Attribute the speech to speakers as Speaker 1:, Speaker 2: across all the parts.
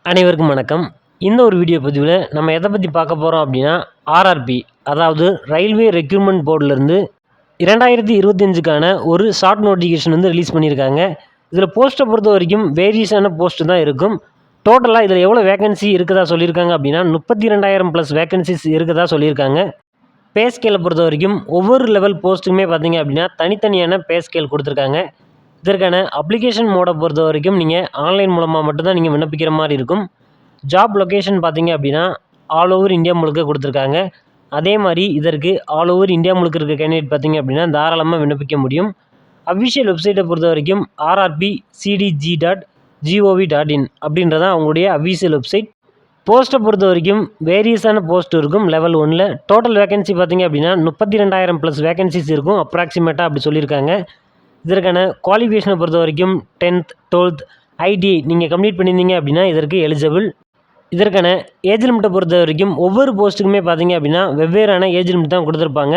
Speaker 1: அனைவருக்கும் வணக்கம். இந்த ஒரு வீடியோ பதிவில் நம்ம எதை பற்றி பார்க்க போகிறோம் அப்படின்னா, ஆர்ஆர்பி அதாவது ரயில்வே ரெக்ரூட்மெண்ட் போர்டிலேருந்து 2025க்கான ஒரு ஷார்ட் நோட்டிஃபிகேஷன் வந்து ரிலீஸ் பண்ணியிருக்காங்க. இதில் போஸ்ட்டை பொறுத்த வரைக்கும் வேரியஸான போஸ்ட்டு தான் இருக்கும். டோட்டலாக இதில் எவ்வளோ வேகன்சி இருக்குதா சொல்லியிருக்காங்க அப்படின்னா 32,000+ வேகன்சிஸ் இருக்குதா சொல்லியிருக்காங்க. பே ஸ்கேலை பொறுத்த வரைக்கும் ஒவ்வொரு லெவல் போஸ்ட்டுக்குமே பார்த்தீங்க அப்படின்னா தனித்தனியான பே ஸ்கேல் கொடுத்துருக்காங்க. இதற்கான அப்ளிகேஷன் மோடை பொறுத்த வரைக்கும் நீங்கள் ஆன்லைன் மூலமாக மட்டும்தான் நீங்கள் விண்ணப்பிக்கிற மாதிரி இருக்கும். ஜாப் லொக்கேஷன் பார்த்தீங்க அப்படின்னா ஆல் ஓவர் இந்தியா முழுக்க கொடுத்துருக்காங்க. அதே மாதிரி இதற்கு ஆல் ஓவர் இந்தியா முழுக்க இருக்க கேண்டிடேட் பார்த்தீங்க அப்படின்னா தாராளமாக விண்ணப்பிக்க முடியும். அஃபிஷியல் வெப்சைட்டை பொறுத்த வரைக்கும் rrbcdg.gov.in அப்படின்றதான் அவங்களுடைய அஃபிஷியல் வெப்சைட். போஸ்ட்டை பொறுத்த வரைக்கும் வேரியஸான போஸ்ட் இருக்கும். லெவல் 1ல் டோட்டல் வேகன்சி பார்த்தீங்க அப்படின்னா 32,000+ வேகன்சிஸ் இருக்கும் அப்ராக்சிமேட்டாக அப்படி சொல்லியிருக்காங்க. இதற்கான குவாலிஃபிகேஷனை பொறுத்த வரைக்கும் 10th 12th ஐடிஐ நீங்கள் கம்ப்ளீட் பண்ணியிருந்தீங்க அப்படின்னா இதற்கு எலிஜிபிள். இதற்கான ஏஜ் லிமிட்டை பொறுத்த வரைக்கும் ஒவ்வொரு போஸ்ட்டுக்குமே பார்த்தீங்க அப்படின்னா வெவ்வேறான ஏஜ் லிமிட் தான் கொடுத்துருப்பாங்க.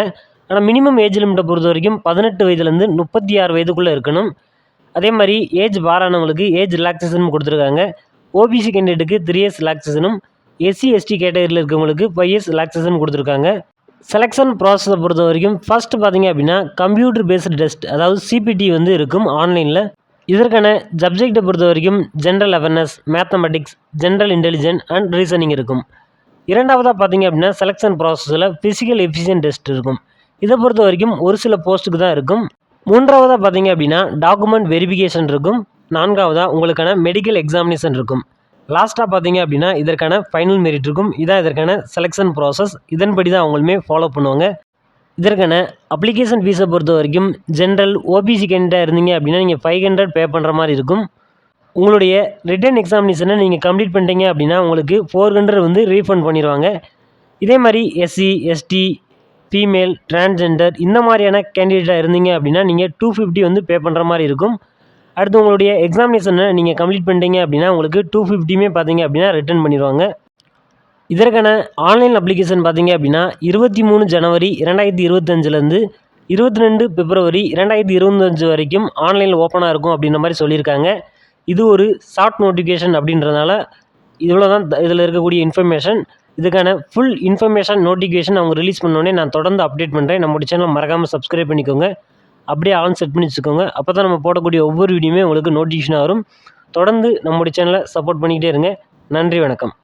Speaker 1: ஆனால் மினிமம் ஏஜ் லிமிட்டை பொறுத்த வரைக்கும் 18 வயதுலேருந்து 36 வயதுக்குள்ளே இருக்கணும். அதே மாதிரி ஏஜ் பாரானவங்களுக்கு ஏஜ் ரிலாக்ஸேஷனும் கொடுத்துருக்காங்க. ஓபிசி கேண்டிடேட்டுக்கு 3 years ரிலாக்ஸேஷனும், எஸ்சி எஸ்டி கேட்டகரியில் இருக்கவங்களுக்கு 5 years ரிலாக்ஸேஷன் கொடுத்துருக்காங்க. செலெக்ஷன் ப்ராசஸை பொறுத்த வரைக்கும் ஃபஸ்ட்டு பார்த்தீங்க அப்படின்னா கம்ப்யூட்டர் பேஸ்டு டெஸ்ட் அதாவது சிபிடி வந்து இருக்கும் ஆன்லைனில். இதற்கான சப்ஜெக்டை பொறுத்த வரைக்கும் general awareness, mathematics, general intelligence and reasoning இருக்கும். இரண்டாவதாக பார்த்தீங்க அப்படின்னா செலெக்ஷன் ப்ராசஸில் ஃபிசிக்கல் எஃபிஷியன்ட் டெஸ்ட் இருக்கும். இதை பொறுத்த வரைக்கும் ஒரு சில போஸ்ட்டுக்கு தான் இருக்கும். மூன்றாவதாக பார்த்தீங்க அப்படின்னா டாக்குமெண்ட் வெரிஃபிகேஷன் இருக்கும். நான்காவதாக உங்களுக்கான மெடிக்கல் எக்ஸாமினேஷன் இருக்கும். லாஸ்ட்டாக பார்த்தீங்க அப்படின்னா இதற்கான ஃபைனல் மெரிட் இருக்கும். இதான் இதற்கான செலெக்ஷன் ப்ராசஸ். இதன்படி தான் அவங்களுமே ஃபாலோ பண்ணுவாங்க. இதற்கான அப்ளிகேஷன் ஃபீஸை பொறுத்த வரைக்கும் ஜென்ரல் ஓபிசி கேண்டிடேட்டாக இருந்தீங்க அப்படின்னா நீங்கள் 500 பே பண்ணுற மாதிரி இருக்கும். உங்களுடைய ரிட்டன் எக்ஸாமினேஷனை நீங்கள் கம்ப்ளீட் பண்ணிட்டீங்க அப்படின்னா உங்களுக்கு 400 வந்து ரீஃபண்ட் பண்ணிடுவாங்க. இதே மாதிரி எஸ்சி எஸ்டி ஃபீமேல் டிரான்ஸ்ஜெண்டர் இந்த மாதிரியான கேண்டிடேட்டாக இருந்தீங்க அப்படின்னா நீங்கள் 250 வந்து பே பண்ணுற மாதிரி இருக்கும். அடுத்து உங்களுடைய எக்ஸாமினேஷனை நீங்கள் கம்ப்ளீட் பண்ணிட்டீங்க அப்படின்னா உங்களுக்கு 250 பார்த்தீங்க அப்படின்னா ரிட்டர்ன் பண்ணிடுவாங்க. இதற்கான ஆன்லைன் அப்ளிகேஷன் பார்த்தீங்க அப்படின்னா 23 ஜனவரி 2025லேருந்து 22 பிப்ரவரி 2025 வரைக்கும் ஆன்லைனில் ஓப்பனாக இருக்கும் அப்படின்ற மாதிரி சொல்லியிருக்காங்க. இது ஒரு ஷார்ட் நோட்டிஃபிகேஷன் அப்படின்றதுனால இவ்வளோ தான் இதில் இருக்கக்கூடிய இன்ஃபர்மேஷன். இதுக்கான ஃபுல் இன்ஃபர்மேஷன் நோட்டிஃபிகேஷன் அவங்க ரிலீஸ் பண்ணோடனே நான் தொடர்ந்து அப்டேட் பண்ணுறேன். நம்மளுடைய சேனல் மறக்காமல் சப்ஸ்கிரைப் பண்ணிக்கோங்க. அப்படியே ஆன் செட் பண்ணி வச்சுக்கோங்க. அப்போ தான் நம்ம போடக்கூடிய ஒவ்வொரு வீடியோமே உங்களுக்கு நோட்டிஃபிகேஷனாக வரும். தொடர்ந்து நம்மளுடைய சேனலை சப்போர்ட் பண்ணிக்கிட்டே இருங்க. நன்றி, வணக்கம்.